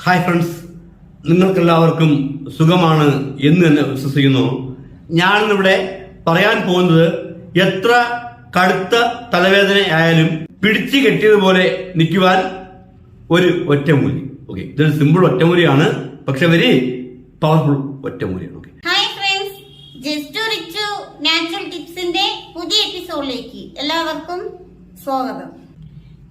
Hi friends, നിങ്ങൾക്കെല്ലാവർക്കും സുഖമാണ് എന്ന് തന്നെ വിശ്വസിക്കുന്നു. ഞാനിന്നിവിടെ പറയാൻ പോകുന്നത് എത്ര കടുത്ത തലവേദനയായാലും പിടിച്ചു കെട്ടിയതുപോലെ നിൽക്കുവാൻ ഒരു ഒറ്റമൂലി. ഓക്കെ, ഇതൊരു സിമ്പിൾ ഒറ്റമൂലിയാണ്, പക്ഷെ വെരി പവർഫുൾ ഒറ്റമൂലിയാണ്. Okay, hi friends, just Richu natural ടിപ്സിന്റെ പുതിയ എപ്പിസോഡിലേക്ക് എല്ലാവർക്കും സ്വാഗതം.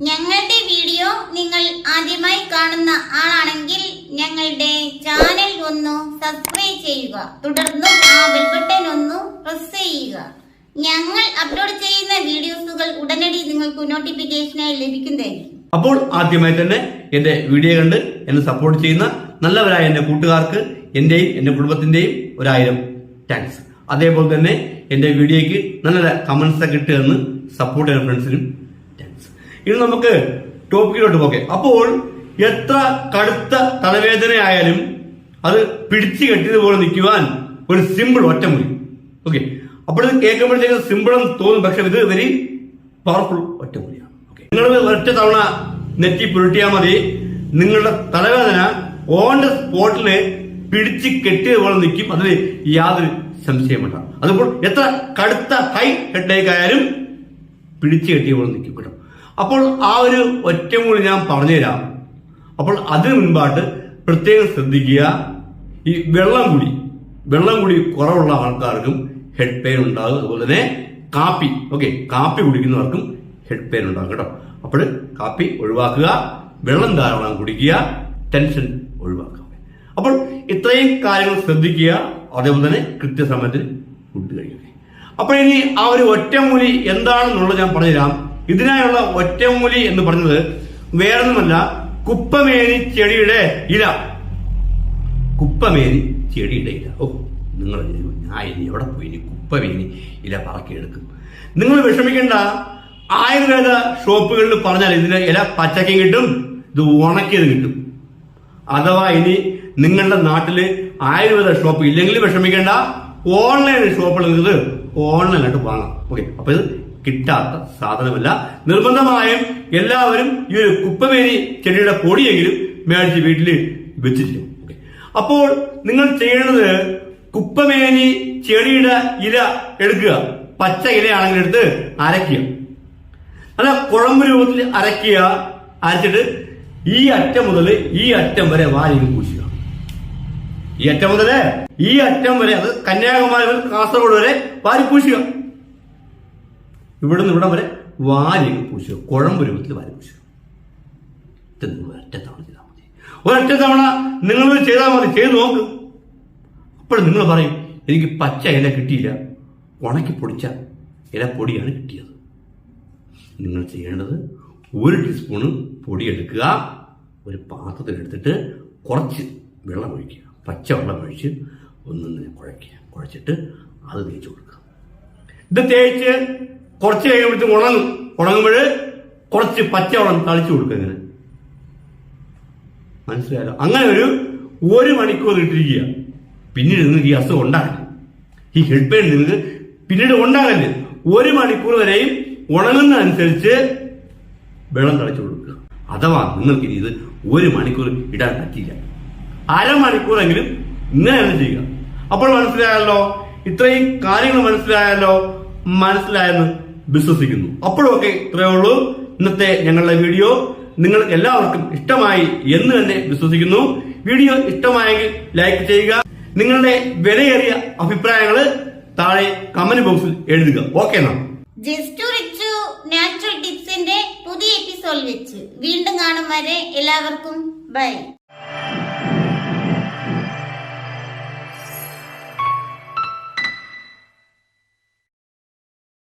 ഞങ്ങളുടെ വീഡിയോ നിങ്ങൾ ആദ്യമായി കാണുന്ന ആളാണെങ്കിൽ ഞങ്ങളുടെ ചാനൽ ഒന്ന് സബ്സ്ക്രൈബ് ചെയ്യുക, തുടർന്നും ആ ബെൽ ബട്ടൺ ഒന്ന് പ്രസ് ചെയ്യുക. ഞങ്ങൾ അപ്ലോഡ് ചെയ്യുന്ന വീഡിയോസുകൾ ഉടനടി നിങ്ങൾക്ക് നോട്ടിഫിക്കേഷനായി ലഭിക്കുന്നതായിരിക്കും. അപ്പോൾ ആദ്യമായി തന്നെ എന്റെ വീഡിയോ കണ്ട് എന്നെ സപ്പോർട്ട് ചെയ്യുന്ന നല്ലവരായ എന്റെ കൂട്ടുകാർക്ക് എന്റെയും എന്റെ കുടുംബത്തിന്റെയും 1000 താങ്ക്സ്. അതേപോലെ തന്നെ എന്റെ വീഡിയോയ്ക്ക് നല്ല കമന്റ്സ് ഒക്കെ ഇട്ട് സപ്പോർട്ട് ചെയ്യുന്ന ഫ്രണ്ട്സിനും താങ്ക്സ്. ഇനി നമുക്ക് ടോപ്പിക്കിലോട്ട് പോകാം. അപ്പോൾ എത്ര കടുത്ത തലവേദനയായാലും അത് പിടിച്ചു കെട്ടിയതുപോലെ നിൽക്കുവാൻ ഒരു സിമ്പിൾ ഒറ്റമൂലി. ഓക്കെ, അപ്പോൾ ഇത് കേൾക്കുമ്പോഴത്തേക്ക് സിമ്പിൾ എന്ന് തോന്നും, പക്ഷെ ഇത് വെരി പവർഫുൾ ഒറ്റമൂലിയാണ്. ഓക്കെ, നിങ്ങൾ ഒറ്റ തവണ നെറ്റി പുരട്ടിയാൽ മതി, നിങ്ങളുടെ തലവേദന ഓൺ ദ സ്പോട്ടില് പിടിച്ച് കെട്ടിയതുപോലെ നിൽക്കും. അതിൽ യാതൊരു സംശയം വേണ്ട. അതുപോലെ എത്ര കടുത്ത ഹൈ ഹെഡേക്ക് ആയാലും പിടിച്ചു കെട്ടിയതുപോലെ നിൽക്കും കേട്ടോ. അപ്പോൾ ആ ഒരു ഒറ്റമൂലി ഞാൻ പറഞ്ഞുതരാം. അപ്പോൾ അതിനു മുൻപായിട്ട് പ്രത്യേകം ശ്രദ്ധിക്കുക, ഈ വെള്ളം കൂടി കുറവുള്ള ആൾക്കാർക്കും ഹെഡ് പെയിൻ ഉണ്ടാകും. അതുപോലെ തന്നെ കാപ്പി കുടിക്കുന്നവർക്കും ഹെഡ് പെയിൻ ഉണ്ടാകും കേട്ടോ. അപ്പോൾ കാപ്പി ഒഴിവാക്കുക, വെള്ളം ധാരാളം കുടിക്കുക, ടെൻഷൻ ഒഴിവാക്കുക. അപ്പോൾ ഇത്രയും കാര്യങ്ങൾ ശ്രദ്ധിക്കുക. അതേപോലെ തന്നെ കൃത്യസമയത്തിന് ഫുഡ് കഴിക്കുക. അപ്പോൾ ഇനി ആ ഒരു ഒറ്റമൂലി എന്താണെന്നുള്ളത് ഞാൻ പറഞ്ഞുതരാം. ഇതിനായുള്ള ഒറ്റമൂലി എന്ന് പറഞ്ഞത് വേറൊന്നുമല്ല, കുപ്പമേനി ചെടിയുടെ ഇല. ഓ, നിങ്ങൾ ഞാൻ ഇനി എവിടെ പോയി ഇനി കുപ്പമേനി ഇല പറക്കിയെടുക്കും? നിങ്ങൾ വിഷമിക്കേണ്ട. ആയുർവേദ ഷോപ്പുകളിൽ പറഞ്ഞാൽ ഇതിന്റെ ഇല പച്ചക്കും കിട്ടും, ഇത് ഉണക്കിയത് കിട്ടും. അഥവാ ഇനി നിങ്ങളുടെ നാട്ടില് ആയുർവേദ ഷോപ്പ് ഇല്ലെങ്കിൽ വിഷമിക്കേണ്ട, ഓൺലൈൻ ഷോപ്പുകൾ ഇത് ഓൺലൈനായിട്ട് വാങ്ങാം. ഓക്കെ, അപ്പൊ ഇത് കിട്ടാത്ത സാധനമല്ല. നിർബന്ധമായും എല്ലാവരും ഈ ഒരു കുപ്പമേനി ചെടിയുടെ പൊടിയെങ്കിലും മേടിച്ച് വീട്ടിൽ വെച്ചിരിക്കും. ഓക്കെ, അപ്പോൾ നിങ്ങൾ ചെയ്യേണ്ടത് കുപ്പമേനി ചെടിയുടെ ഇല എടുക്കുക. പച്ച ഇലയാണെങ്കിൽ എടുത്ത് അരയ്ക്കുക. അല്ല, കുഴമ്പ് രൂപത്തിൽ അരയ്ക്കുക. അരച്ചിട്ട് ഈ അറ്റം മുതൽ ഈ അറ്റം വരെ വാരിയിൽ പൂശുക. ഈ അറ്റം മുതൽ ഈ അറ്റം വരെ, അത് കന്യാകുമാരി മുതൽ കാസർഗോഡ് വരെ വാരി പൂശുക. ഇവിടുന്ന് ഇവിടം വരെ വാരി പൂശുക, കുഴമ്പ് രൂപത്തിൽ വാരി പൂശുക. ഒരൊറ്റ തവണ ചെയ്താൽ മതി. ഒരൊറ്റ തവണ നിങ്ങൾ ചെയ്താൽ മതി. ചെയ്ത് നോക്ക്. അപ്പോൾ നിങ്ങൾ പറയും, എനിക്ക് പച്ച ഇല കിട്ടിയില്ല, ഉണക്കി പൊടിച്ച ഇല പൊടിയാണ് കിട്ടിയത്. നിങ്ങൾ ചെയ്യേണ്ടത് 1 ടീസ്പൂണ് പൊടി എടുക്കുക, ഒരു പാത്രത്തിലെടുത്തിട്ട് കുറച്ച് വെള്ളം ഒഴിക്കുക. പച്ച വെള്ളം ഒഴിച്ച് ഒന്നിങ്ങനെ കുഴച്ചിട്ട് അത് തേച്ച് കൊടുക്കുക. ഇത് തേച്ച് കുറച്ച് കഴിയുമ്പോഴത്തേക്ക് ഉണങ്ങുമ്പോൾ കുറച്ച് പച്ചവെള്ളം തളിച്ചു കൊടുക്കുക. ഇങ്ങനെ മനസ്സിലായല്ലോ? അങ്ങനെ ഒരു മണിക്കൂർ ഇട്ടിരിക്കുക. പിന്നീട് നിങ്ങൾക്ക് ഈ അസുഖം ഉണ്ടാകരുത്, ഈ ഹെഡ് പെയിൻ നിങ്ങൾക്ക് പിന്നീട് ഉണ്ടാകരുത്. 1 മണിക്കൂർ വരെയും ഉണങ്ങുന്നതനുസരിച്ച് വെള്ളം തളിച്ചു കൊടുക്കുക. അഥവാ നിങ്ങൾക്ക് ഇനി ഇത് 1 മണിക്കൂർ ഇടാൻ പറ്റില്ല, അരമണിക്കൂറെങ്കിലും ഇങ്ങനെ തന്നെ ചെയ്യുക. അപ്പോൾ മനസ്സിലായല്ലോ, ഇത്രയും കാര്യങ്ങൾ മനസ്സിലായെന്ന് വിശ്വസിക്കുന്നു. അപ്പോഴൊക്കെ ഇത്രയേ ഉള്ളൂ ഇന്നത്തെ ഞങ്ങളുടെ വീഡിയോ. നിങ്ങൾക്ക് എല്ലാവർക്കും ഇഷ്ടമായി എന്ന് തന്നെ വിശ്വസിക്കുന്നു. വീഡിയോ ഇഷ്ടമായെങ്കിൽ ലൈക്ക് ചെയ്യുക. നിങ്ങളുടെ വിലയേറിയ അഭിപ്രായങ്ങൾ താഴെ കമന്റ് ബോക്സിൽ എഴുതുക. ഓക്കെ, ജസ്റ്റ് റിച്ചു നാച്ചുറൽ ടിപ്സിന്റെ പുതിയ എപ്പിസോഡ് വെച്ച് വീണ്ടും കാണും വരെ എല്ലാവർക്കും ബൈ.